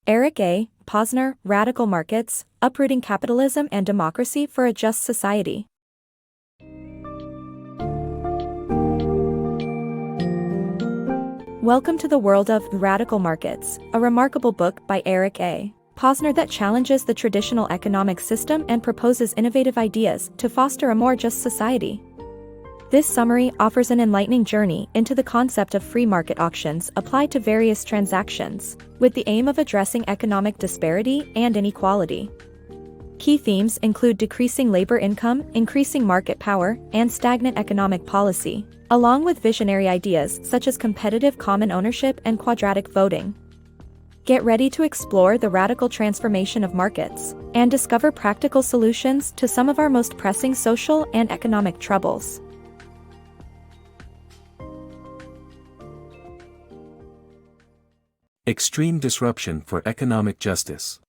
EricAPosner, Radical Markets, Uprooting Capitalism and Democracy for a Just Society. Welcome to the world of Radical Markets, a remarkable book by EricAPosner that challenges the traditional economic system and proposes innovative ideas to foster a more just society. This summary offers an enlightening journey into the concept of free market auctions applied to various transactions, with the aim of addressing economic disparity and inequality. Key themes include decreasing labor income, increasing market power, and stagnant economic policy, along with visionary ideas such as competitive common ownership and quadratic voting. Get ready to explore the radical transformation of markets and discover practical solutions to some of our most pressing social and economic troubles. Extreme Disruption for Economic Justice.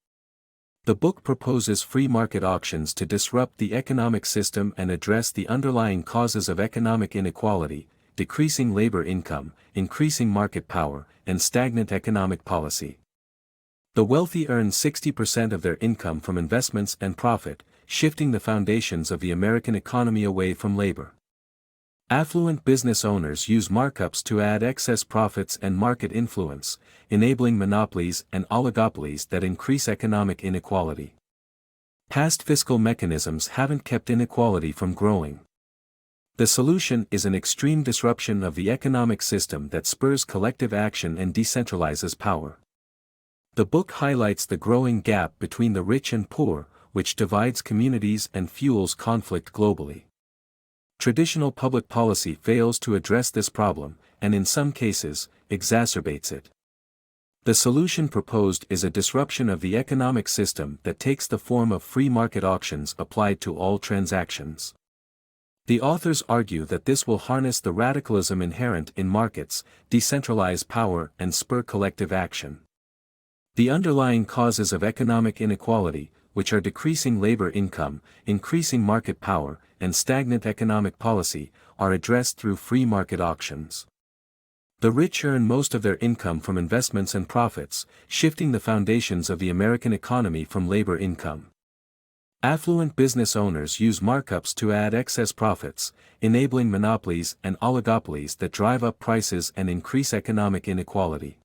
The book proposes free market auctions to disrupt the economic system and address the underlying causes of economic inequality, decreasing labor income, increasing market power, and stagnant economic policy. The wealthy earn 60% of their income from investments and profit, shifting the foundations of the American economy away from labor. Affluent business owners use markups to add excess profits and market influence, enabling monopolies and oligopolies that increase economic inequality. Past fiscal mechanisms haven't kept inequality from growing. The solution is an extreme disruption of the economic system that spurs collective action and decentralizes power. The book highlights the growing gap between the rich and poor, which divides communities and fuels conflict globally. Traditional public policy fails to address this problem, and in some cases, exacerbates it. The solution proposed is a disruption of the economic system that takes the form of free market auctions applied to all transactions. The authors argue that this will harness the radicalism inherent in markets, decentralize power, and spur collective action. The underlying causes of economic inequality, which are decreasing labor income, increasing market power, and stagnant economic policy, are addressed through free market auctions. The rich earn most of their income from investments and profits, shifting the foundations of the American economy from labor income. Affluent business owners use markups to add excess profits, enabling monopolies and oligopolies that drive up prices and increase economic inequality.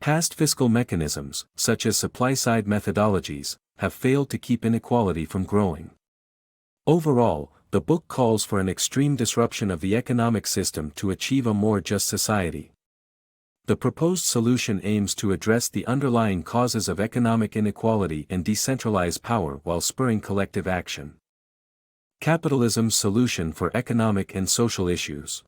Past fiscal mechanisms, such as supply-side methodologies, have failed to keep inequality from growing. Overall, the book calls for an extreme disruption of the economic system to achieve a more just society. The proposed solution aims to address the underlying causes of economic inequality and decentralize power while spurring collective action. Capitalism's solution for economic and social issues.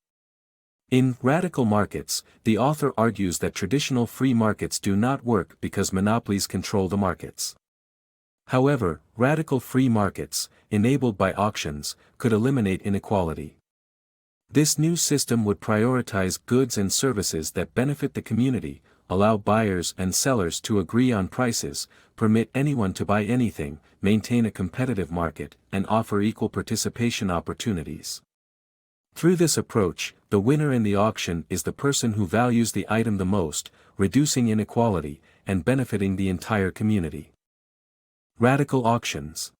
In Radical Markets, the author argues that traditional free markets do not work because monopolies control the markets. However, radical free markets, enabled by auctions, could eliminate inequality. This new system would prioritize goods and services that benefit the community, allow buyers and sellers to agree on prices, permit anyone to buy anything, maintain a competitive market, and offer equal participation opportunities. Through this approach, the winner in the auction is the person who values the item the most, reducing inequality, and benefiting the entire community. Radical auctions.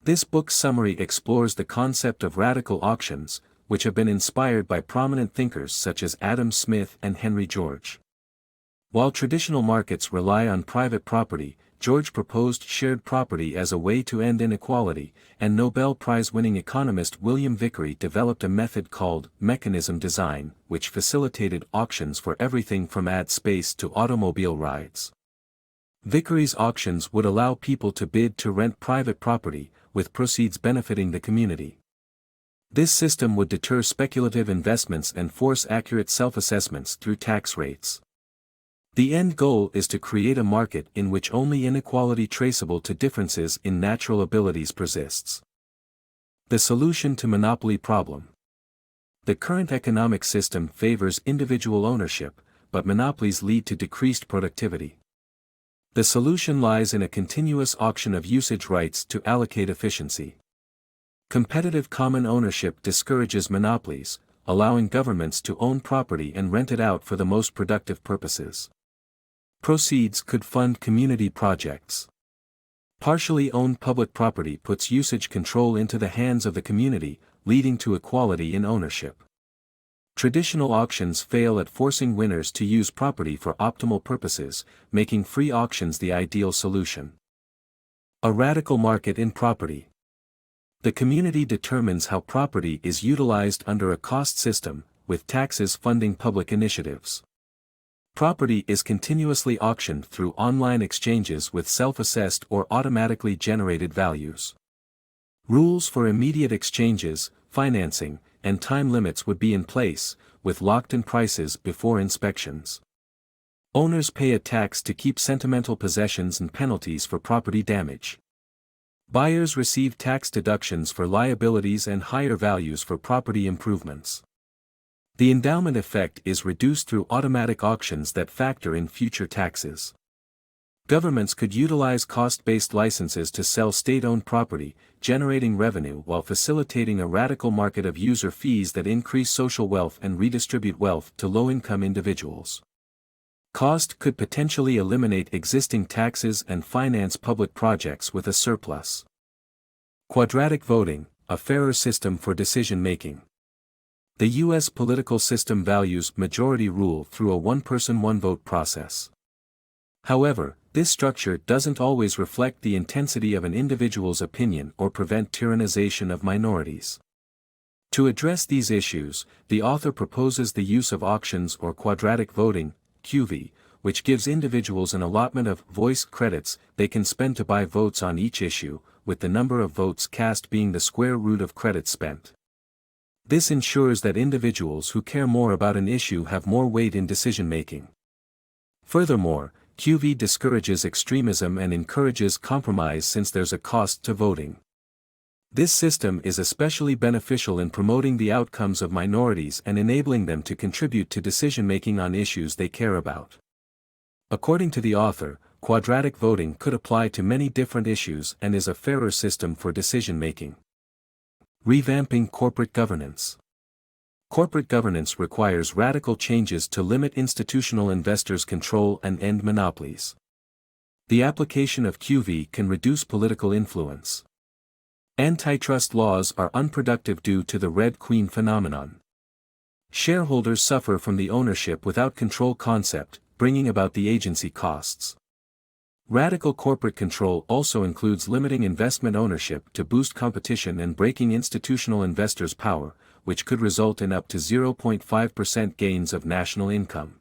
This book's summary explores the concept of radical auctions, which have been inspired by prominent thinkers such as Adam Smith and Henry George. While traditional markets rely on private property, George proposed shared property as a way to end inequality, and Nobel Prize-winning economist William Vickrey developed a method called mechanism design, which facilitated auctions for everything from ad space to automobile rides. Vickrey's auctions would allow people to bid to rent private property, with proceeds benefiting the community. This system would deter speculative investments and force accurate self-assessments through tax rates. The end goal is to create a market in which only inequality traceable to differences in natural abilities persists. The solution to monopoly problem. The current economic system favors individual ownership, but monopolies lead to decreased productivity. The solution lies in a continuous auction of usage rights to allocate efficiency. Competitive common ownership discourages monopolies, allowing governments to own property and rent it out for the most productive purposes. Proceeds could fund community projects. Partially owned public property puts usage control into the hands of the community, leading to equality in ownership. Traditional auctions fail at forcing winners to use property for optimal purposes, making free auctions the ideal solution. A radical market in property. The community determines how property is utilized under a cost system, with taxes funding public initiatives. Property is continuously auctioned through online exchanges with self-assessed or automatically generated values. Rules for immediate exchanges, financing, and time limits would be in place, with locked-in prices before inspections. Owners pay a tax to keep sentimental possessions and penalties for property damage. Buyers receive tax deductions for liabilities and higher values for property improvements. The endowment effect is reduced through automatic auctions that factor in future taxes. Governments could utilize cost-based licenses to sell state-owned property, generating revenue while facilitating a radical market of user fees that increase social wealth and redistribute wealth to low-income individuals. Cost could potentially eliminate existing taxes and finance public projects with a surplus. Quadratic voting, a fairer system for decision-making. The U.S. political system values majority rule through a one-person one-vote process. However, this structure doesn't always reflect the intensity of an individual's opinion or prevent tyrannization of minorities. To address these issues, the author proposes the use of auctions or quadratic voting, QV, which gives individuals an allotment of voice credits they can spend to buy votes on each issue, with the number of votes cast being the square root of credits spent. This ensures that individuals who care more about an issue have more weight in decision-making. Furthermore, QV discourages extremism and encourages compromise since there's a cost to voting. This system is especially beneficial in promoting the outcomes of minorities and enabling them to contribute to decision-making on issues they care about. According to the author, quadratic voting could apply to many different issues and is a fairer system for decision-making. Revamping corporate governance. Corporate governance requires radical changes to limit institutional investors' control and end monopolies. The application of QV can reduce political influence. Antitrust laws are unproductive due to the Red Queen phenomenon. Shareholders suffer from the ownership without control concept, bringing about the agency costs. Radical corporate control also includes limiting investment ownership to boost competition and breaking institutional investors' power, which could result in up to 0.5% gains of national income.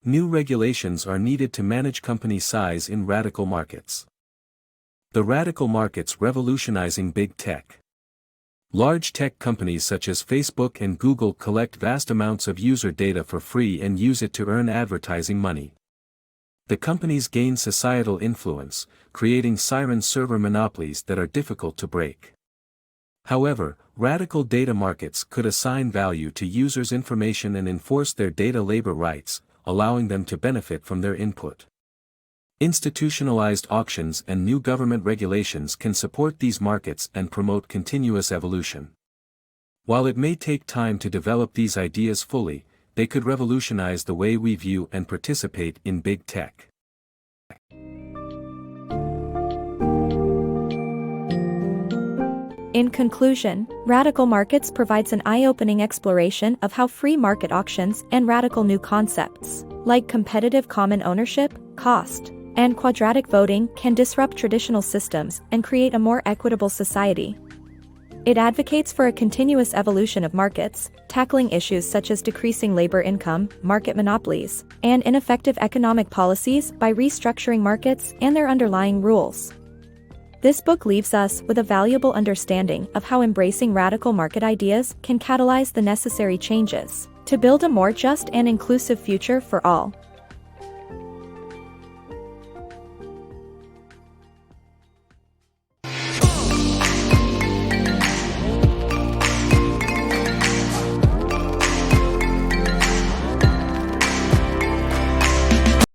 New regulations are needed to manage company size in radical markets. The radical markets revolutionizing big tech. Large tech companies such as Facebook and Google collect vast amounts of user data for free and use it to earn advertising money. The companies gain societal influence, creating siren server monopolies that are difficult to break. However, radical data markets could assign value to users' information and enforce their data labor rights, allowing them to benefit from their input. Institutionalized auctions and new government regulations can support these markets and promote continuous evolution. While it may take time to develop these ideas fully, they could revolutionize the way we view and participate in big tech. In conclusion, Radical Markets provides an eye-opening exploration of how free market auctions and radical new concepts, like competitive common ownership, cost, and quadratic voting can disrupt traditional systems and create a more equitable society. It advocates for a continuous evolution of markets, tackling issues such as decreasing labor income, market monopolies, and ineffective economic policies by restructuring markets and their underlying rules. This book leaves us with a valuable understanding of how embracing radical market ideas can catalyze the necessary changes to build a more just and inclusive future for all.